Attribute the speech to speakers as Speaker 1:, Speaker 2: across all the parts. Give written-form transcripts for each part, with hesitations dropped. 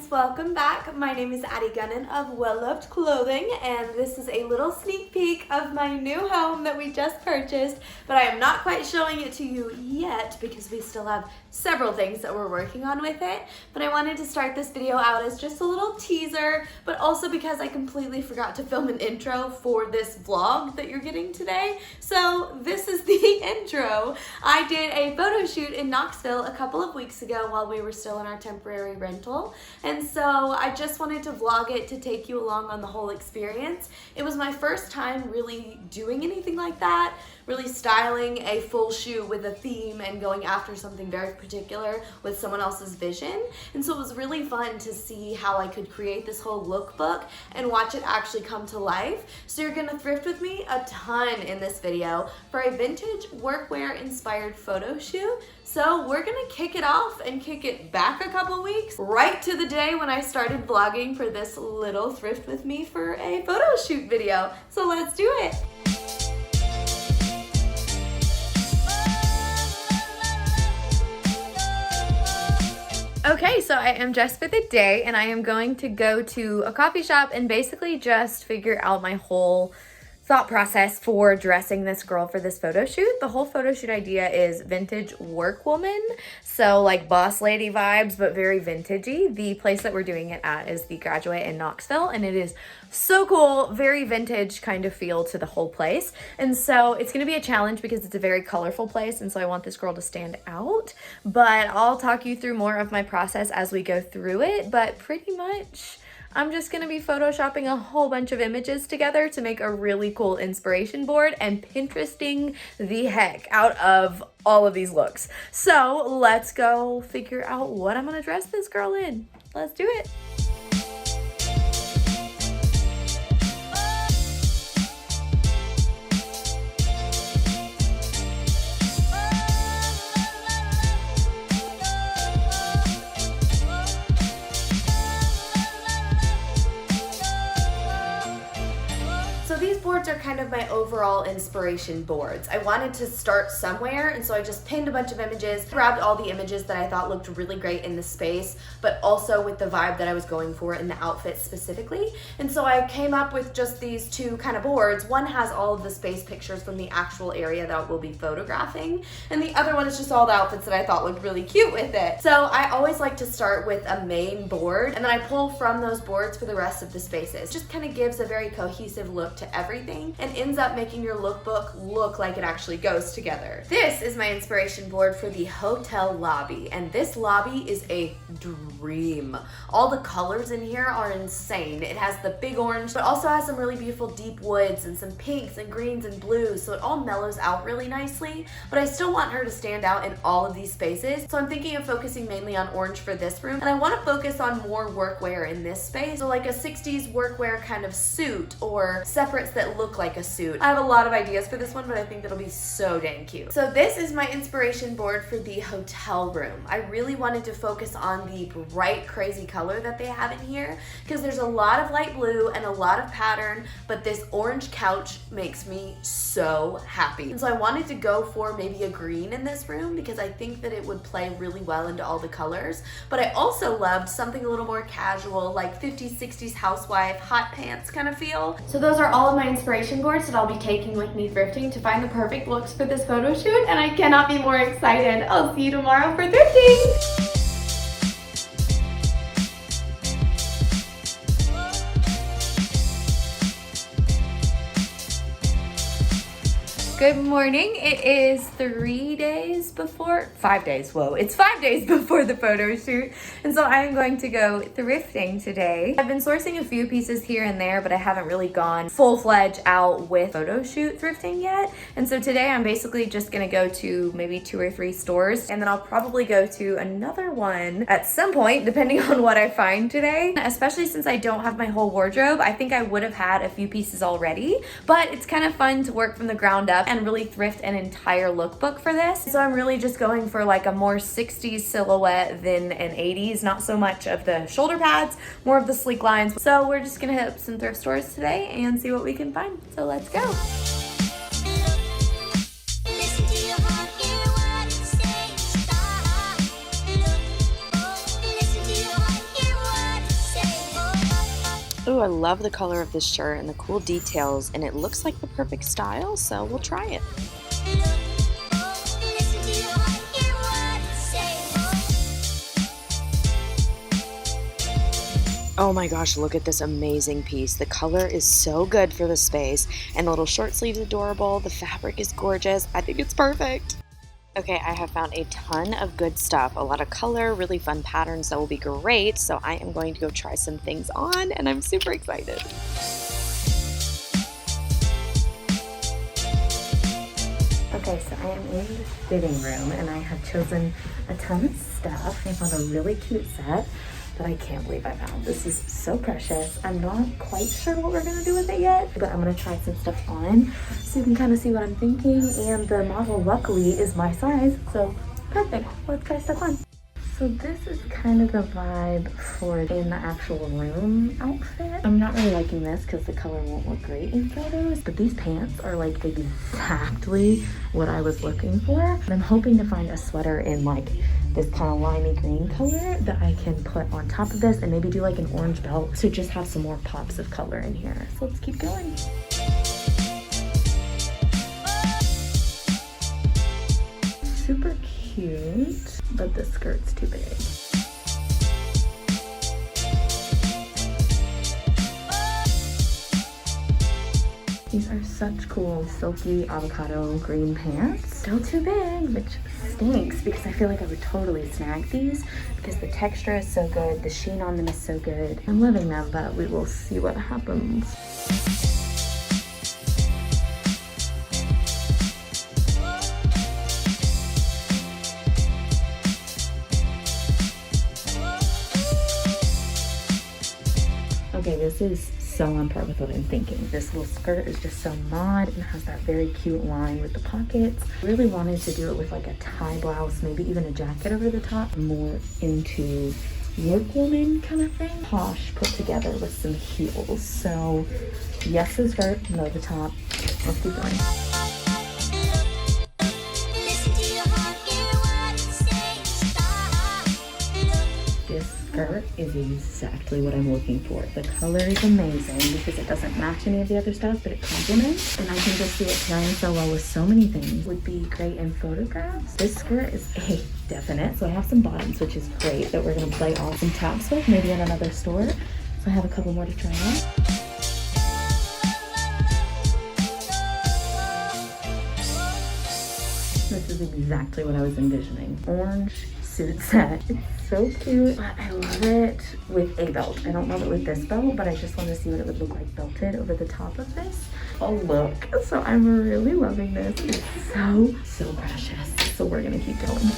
Speaker 1: welcome back. My name is Addie Gunnan of Well Loved Clothing, and this is a little sneak peek of my new home that we just purchased, but I am not quite showing it to you yet because we still have several things that we're working on with it. But I wanted to start this video out as just a little teaser, but also because I completely forgot to film an intro for this vlog that you're getting today. So this is the intro. I did a photo shoot in Knoxville a couple of weeks ago while we were still in our temporary rental, and so I just wanted to vlog it to take you along on the whole experience. It was my first time really doing anything like that, really styling a full shoot with a theme and going after something very particular with someone else's vision. And so it was really fun to see how I could create this whole lookbook and watch it actually come to life. So you're gonna thrift with me a ton in this video for a vintage workwear inspired photo shoot. So we're gonna kick it off and kick it back a couple weeks, right to the day when I started vlogging for this little thrift with me for a photo shoot video. So let's do it. Okay, so I am dressed for the day and I am going to go to a coffee shop and basically just figure out my whole thought process for dressing this girl for this photo shoot. The whole photo shoot idea is vintage workwoman, so like boss lady vibes, but very vintagey. The place that we're doing it at is the Graduate in Knoxville, and it is so cool, very vintage kind of feel to the whole place. And so it's gonna be a challenge because it's a very colorful place, and so I want this girl to stand out. But I'll talk you through more of my process as we go through it, but pretty much I'm just gonna be photoshopping a whole bunch of images together to make a really cool inspiration board and Pinteresting the heck out of all of these looks. So let's go figure out what I'm gonna dress this girl in. Let's do it. These boards are kind of my overall inspiration boards. I wanted to start somewhere, and so I just pinned a bunch of images, grabbed all the images that I thought looked really great in the space, but also with the vibe that I was going for in the outfit specifically. And so I came up with just these two kind of boards. One has all of the space pictures from the actual area that we'll be photographing, and the other one is just all the outfits that I thought looked really cute with it. So I always like to start with a main board, and then I pull from those boards for the rest of the spaces. Just kind of gives a very cohesive look to everything and ends up making your lookbook look like it actually goes together. This is my inspiration board for the hotel lobby, and this lobby is a dream. All the colors in here are insane. It has the big orange, but also has some really beautiful deep woods and some pinks and greens and blues, so it all mellows out really nicely, but I still want her to stand out in all of these spaces. So I'm thinking of focusing mainly on orange for this room, and I want to focus on more workwear in this space, so like a 60s workwear kind of suit or separates that look like a suit. I have a lot of ideas for this one, but I think it'll be so dang cute. So this is my inspiration board for the hotel room. I really wanted to focus on the bright, crazy color that they have in here because there's a lot of light blue and a lot of pattern, but this orange couch makes me so happy. And so I wanted to go for maybe a green in this room because I think that it would play really well into all the colors, but I also loved something a little more casual, like 50s, 60s housewife, hot pants kind of feel. So those are all of my inspiration boards that I'll be taking with me thrifting to find the perfect looks for this photo shoot, and I cannot be more excited. I'll see you tomorrow for thrifting. Good morning. It is 5 days. Whoa, it's 5 days before the photo shoot. And so I am going to go thrifting today. I've been sourcing a few pieces here and there, but I haven't really gone full-fledged out with photo shoot thrifting yet. And so today I'm basically just gonna go to maybe 2 or 3 stores, and then I'll probably go to another one at some point, depending on what I find today. Especially since I don't have my whole wardrobe, I think I would have had a few pieces already, but it's kind of fun to work from the ground up and really thrift an entire lookbook for this. So I'm really just going for like a more 60s silhouette than an 80s, not so much of the shoulder pads, more of the sleek lines. So we're just gonna hit up some thrift stores today and see what we can find. So let's go.
Speaker 2: I love the color of this shirt and the cool details, and it looks like the perfect style, so we'll try it. Oh my gosh, look at this amazing piece. The color is so good for the space, and the little short sleeve's adorable. The fabric is gorgeous. I think it's perfect. Okay, I have found a ton of good stuff, a lot of color, really fun patterns that will be great, so I am going to go try some things on, and I'm super excited.
Speaker 1: Okay, so I am in the fitting room, and I have chosen a ton of stuff. I found a really cute set that I can't believe I found. This is so precious. I'm not quite sure what we're gonna do with it yet, but I'm gonna try some stuff on so you can kind of see what I'm thinking. And the model, luckily, is my size, so perfect. Let's try stuff on. So this is kind of the vibe for in the actual room outfit. I'm not really liking this because the color won't look great in photos, but these pants are like exactly what I was looking for. And I'm hoping to find a sweater in like this kind of limey green color that I can put on top of this and maybe do like an orange belt to just have some more pops of color in here. So let's keep going. Super cute, but the skirt's too big. These are such cool silky avocado green pants. Still too big, which stinks because I feel like I would totally snag these because the texture is so good, the sheen on them is so good. I'm loving them, but we will see what happens. Okay, this is so on par with what I'm thinking. This little skirt is just so mod and has that very cute line with the pockets. Really wanted to do it with like a tie blouse, maybe even a jacket over the top. More into workwoman kind of thing. Posh put together with some heels. So yes, the skirt, no the top. Let's keep going. Skirt is exactly what I'm looking for. The color is amazing because it doesn't match any of the other stuff, but it complements, and I can just see it pairing so well with so many things. Would be great in photographs. This skirt is a definite, so I have some bottoms, which is great, that we're gonna play off some tops with, maybe in another store. So I have a couple more to try on. This is exactly what I was envisioning. Orange suit set. It's so cute, but I love it with a belt. I don't love it with this belt, but I just want to see what it would look like belted over the top of this. Oh, look. So I'm really loving this. It's so precious. So we're gonna keep going.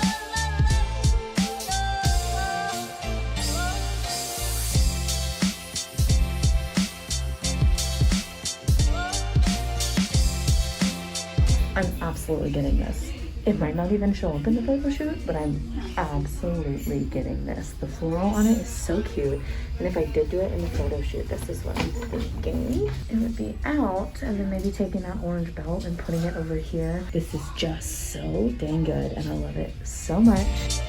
Speaker 1: I'm absolutely getting this. It might not even show up in the photo shoot, but I'm absolutely getting this. The floral on it is so cute. And if I did do it in the photo shoot, this is what I'm thinking. It would be out and then maybe taking that orange belt and putting it over here. This is just so dang good and I love it so much.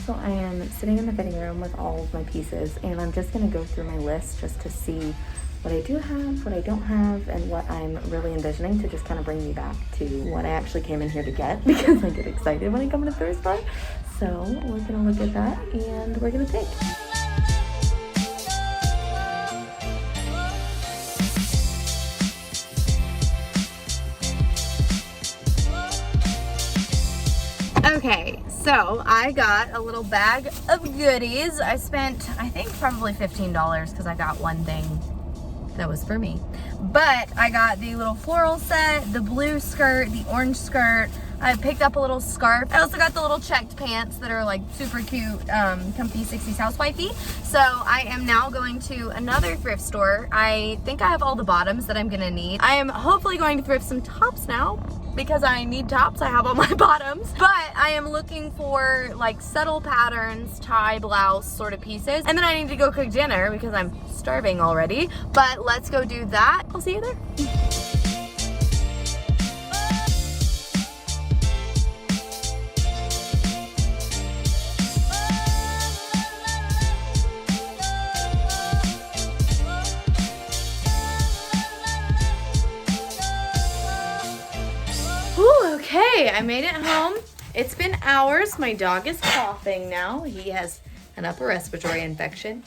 Speaker 1: So I am sitting in the fitting room with all of my pieces and I'm just gonna go through my list just to see what I do have, what I don't have, and what I'm really envisioning to just kind of bring me back to what I actually came in here to get because I get excited when I come to a thrift store. So we're gonna look at that and we're gonna pick. Okay, so I got a little bag of goodies. I spent, I think, probably $15 because I got one thing that was for me. But I got the little floral set, the blue skirt, the orange skirt. I picked up a little scarf. I also got the little checked pants that are like super cute, comfy 60s housewifey. So I am now going to another thrift store. I think I have all the bottoms that I'm gonna need. I am hopefully going to thrift some tops now because I need tops. I have all my bottoms. But I am looking for like subtle patterns, tie, blouse sort of pieces. And then I need to go cook dinner because I'm starving already. But let's go do that. I'll see you there. Okay, I made it home. It's been hours. My dog is coughing now. He has an upper respiratory infection.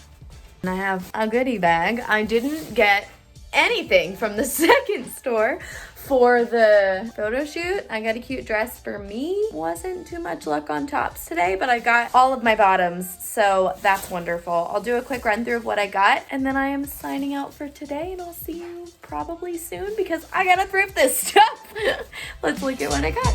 Speaker 1: And I have a goodie bag. I didn't get anything from the second store for the photo shoot. I got a cute dress for me. Wasn't too much luck on tops today, but I got all of my bottoms, so that's wonderful. I'll do a quick run through of what I got, and then I am signing out for today, and I'll see you probably soon because I gotta thrift this stuff. Let's look at what I got.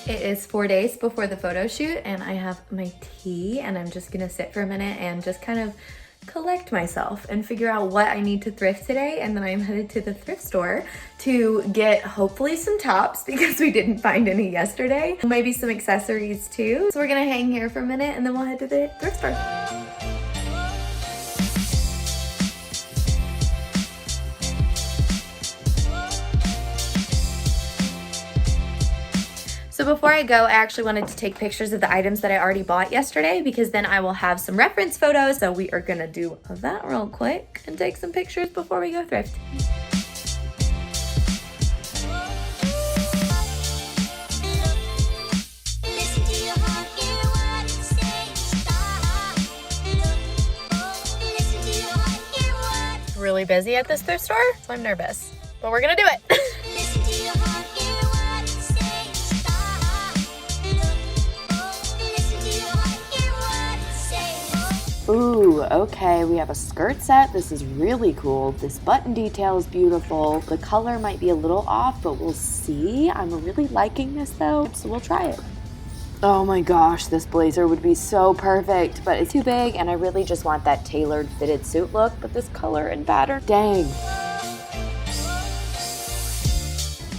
Speaker 1: It is 4 days before the photo shoot and I have my tea and I'm just gonna sit for a minute and just kind of collect myself and figure out what I need to thrift today, and then I'm headed to the thrift store to get hopefully some tops because we didn't find any yesterday. Maybe some accessories too. So we're gonna hang here for a minute and then we'll head to the thrift store. So before I go, I actually wanted to take pictures of the items that I already bought yesterday because then I will have some reference photos. So we are gonna do that real quick and take some pictures before we go thrift. Really busy at this thrift store, so I'm nervous, but we're gonna do it.
Speaker 2: Ooh, okay, we have a skirt set. This is really cool. This button detail is beautiful. The color might be a little off, but we'll see. I'm really liking this though, so we'll try it. Oh my gosh, this blazer would be so perfect, but it's too big and I really just want that tailored fitted suit look, but this color and pattern, dang.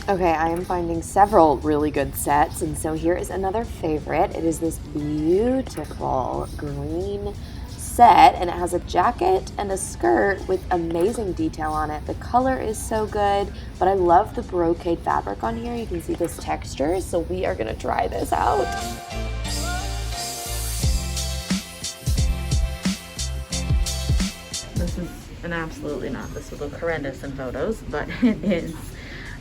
Speaker 2: Okay, I am finding several really good sets, and so here is another favorite. It is this beautiful green set, and it has a jacket and a skirt with amazing detail on it. The color is so good, but I love the brocade fabric on here. You can see this texture, so we are gonna try this out. This is an absolutely not. This would look horrendous in photos, but it is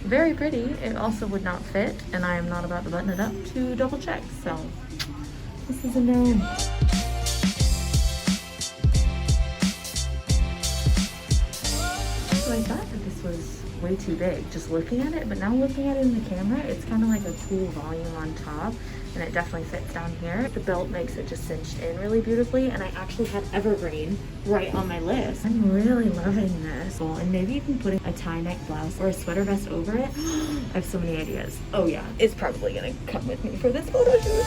Speaker 2: very pretty. It also would not fit, and I am not about to button it up to double check, so this is a no. So I thought that this was way too big just looking at it, but now looking at it in the camera, it's kind of like a cool volume on top, and it definitely fits down here. The belt makes it just cinched in really beautifully, and I actually had evergreen right on my list. I'm really loving this. And maybe even putting a tie neck blouse or a sweater vest over it. I have so many ideas. Oh yeah, it's probably gonna come with me for this photo shoot.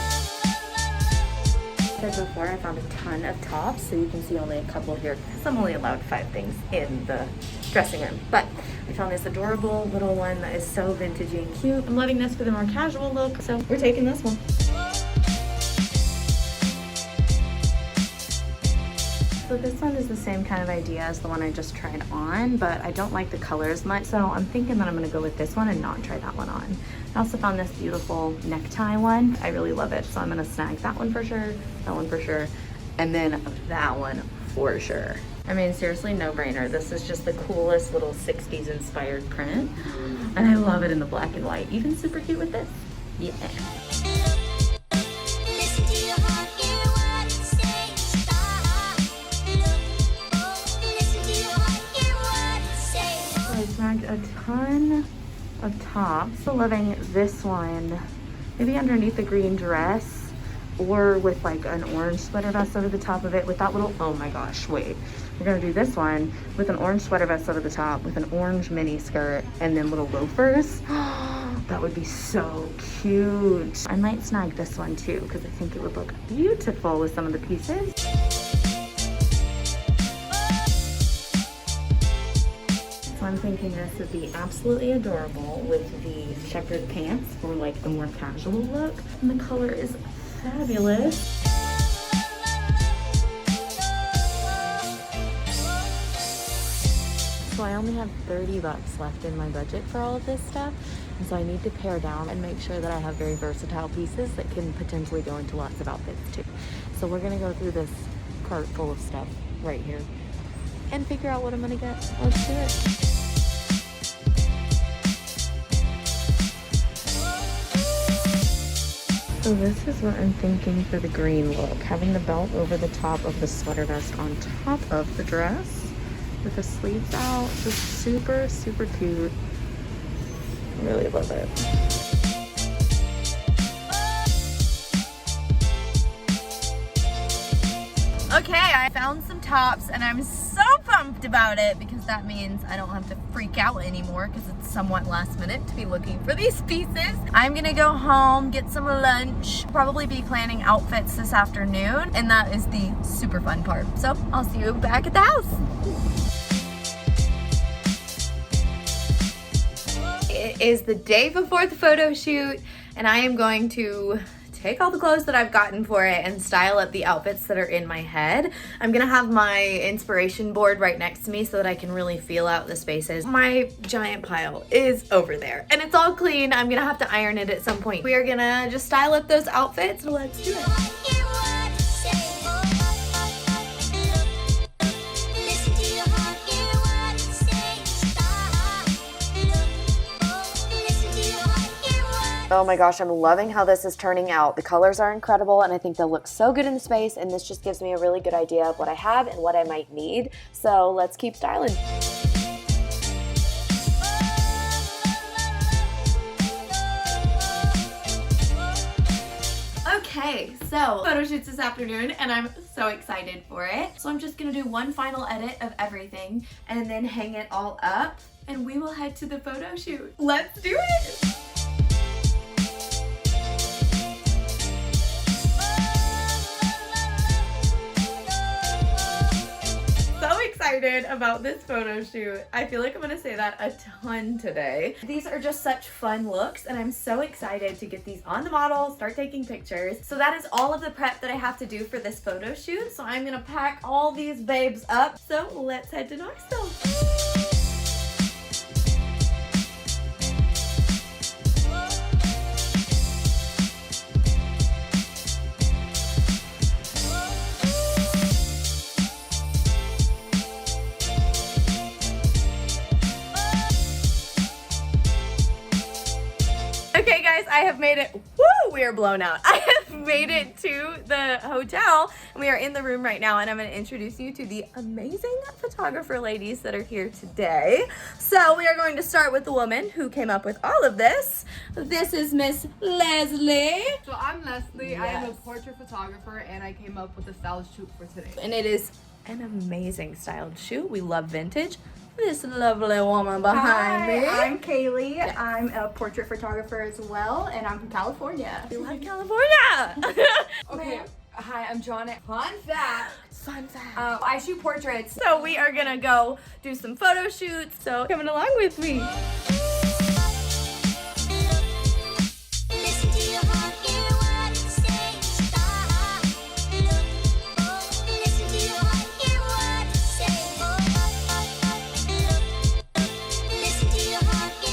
Speaker 2: As before, I found a ton of tops, so you can see only a couple here because I'm only allowed 5 things in the dressing room. But I found this adorable little one that is so vintagey and cute. I'm loving this for the more casual look, so we're taking this one. So this one is the same kind of idea as the one I just tried on, but I don't like the colors much, so I'm thinking that I'm gonna go with this one and not try that one on. I also found this beautiful necktie one. I really love it, so I'm gonna snag that one for sure, that one for sure, and then that one for sure. I mean, seriously, no brainer. This is just the coolest little 60s inspired print, and I love it in the black and white. Even super cute with this. Yeah. I snagged a ton of tops. So loving this one, maybe underneath the green dress or with like an orange sweater vest over the top of it with that little, oh my gosh, wait. We're gonna do this one with an orange sweater vest over the top with an orange mini skirt and then little loafers. That would be so cute. I might snag this one too because I think it would look beautiful with some of the pieces. So I'm thinking this would be absolutely adorable with the checkered pants for like the more casual look. And the color is fabulous. only have 30 bucks left in my budget for all of this stuff. And so I need to pare down and make sure that I have very versatile pieces that can potentially go into lots of outfits too. So we're gonna go through this cart full of stuff right here and figure out what I'm gonna get. Let's do it. So this is what I'm thinking for the green look. Having the belt over the top of the sweater vest on top of the dress with the sleeves out. Just super, super cute. Really love it.
Speaker 1: Okay, I found some tops and I'm so pumped about it because that means I don't have to freak out anymore because it's somewhat last minute to be looking for these pieces. I'm gonna go home, get some lunch, probably be planning outfits this afternoon, and that is the super fun part. So I'll see you back at the house. It is the day before the photo shoot and I am going to take all the clothes that I've gotten for it and style up the outfits that are in my head. I'm gonna have my inspiration board right next to me so that I can really feel out the spaces. My giant pile is over there and it's all clean. I'm gonna have to iron it at some point. We are gonna just style up those outfits. Let's do it.
Speaker 2: Oh my gosh, I'm loving how this is turning out. The colors are incredible and I think they'll look so good in the space, and this just gives me a really good idea of what I have and what I might need. So let's keep styling.
Speaker 1: Okay, so photo shoots this afternoon and I'm so excited for it. So I'm just gonna do one final edit of everything and then hang it all up and we will head to the photo shoot. Let's do it! Excited about this photo shoot. I feel like I'm gonna say that a ton today. These are just such fun looks and I'm so excited to get these on the model, start taking pictures. So that is all of the prep that I have to do for this photo shoot. So I'm gonna pack all these babes up. So let's head to Knoxville. Okay guys, I have made it. Woo, we are blown out. I have made it to the hotel and we are in the room right now and I'm going to introduce you to the amazing photographer ladies that are here today. So we are going to start with the woman who came up with all of this. This is Miss Leslie.
Speaker 3: So I'm Leslie. Yes. I am a portrait photographer and I came up with a style shoot for today.
Speaker 1: And it is an amazing styled shoot. We love vintage. This lovely woman behind me.
Speaker 4: I'm Kaylee. Yes. I'm a portrait photographer as well, and I'm from California.
Speaker 1: We love California.
Speaker 3: Okay. Hi, I'm Johnny. Fun fact. I shoot portraits.
Speaker 1: So we are gonna go do some photo shoots. So coming along with me.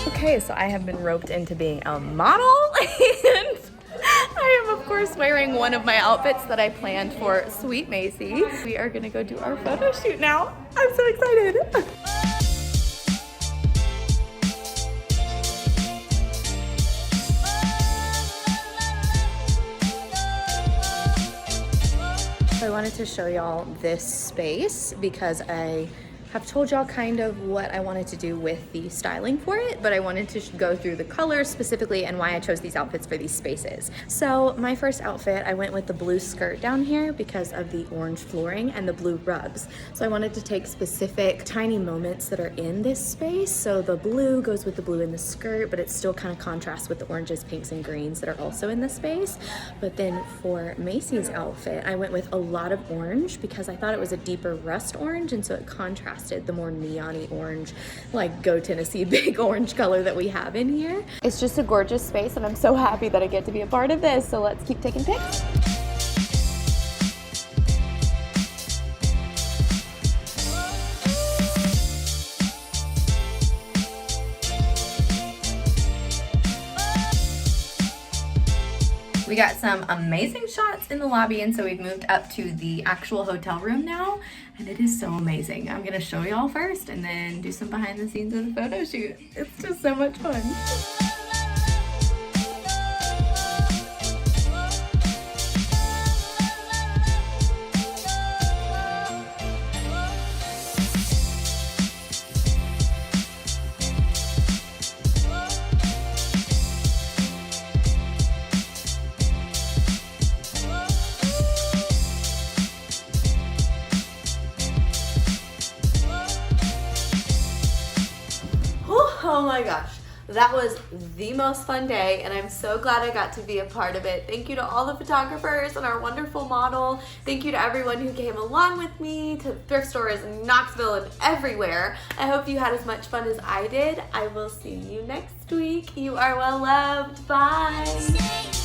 Speaker 1: Okay, so I have been roped into being a model and I am of course wearing one of my outfits that I planned for Sweet Macy. We are gonna go do our photo shoot now. I'm so excited. So I wanted to show y'all this space because I have told y'all kind of what I wanted to do with the styling for it, but I wanted to go through the colors specifically and why I chose these outfits for these spaces. So my first outfit, I went with the blue skirt down here because of the orange flooring and the blue rugs. So I wanted to take specific tiny moments that are in this space. So the blue goes with the blue in the skirt, but it still kind of contrasts with the oranges, pinks, and greens that are also in the space. But then for Macy's outfit, I went with a lot of orange because I thought it was a deeper rust orange, and so it contrasted the more neon-y orange, like Go Tennessee big orange color that we have in here. It's just a gorgeous space and I'm so happy that I get to be a part of this. So let's keep taking pics.
Speaker 3: We got some amazing shots in the lobby, and so we've moved up to the actual hotel room now, and it is so amazing. I'm gonna show y'all first and then do some behind the scenes of the photo shoot. It's just so much fun.
Speaker 1: Oh my gosh, that was the most fun day, and I'm so glad I got to be a part of it. Thank you to all the photographers and our wonderful model. Thank you to everyone who came along with me to thrift stores in Knoxville and everywhere. I hope you had as much fun as I did. I will see you next week. You are well loved. Bye.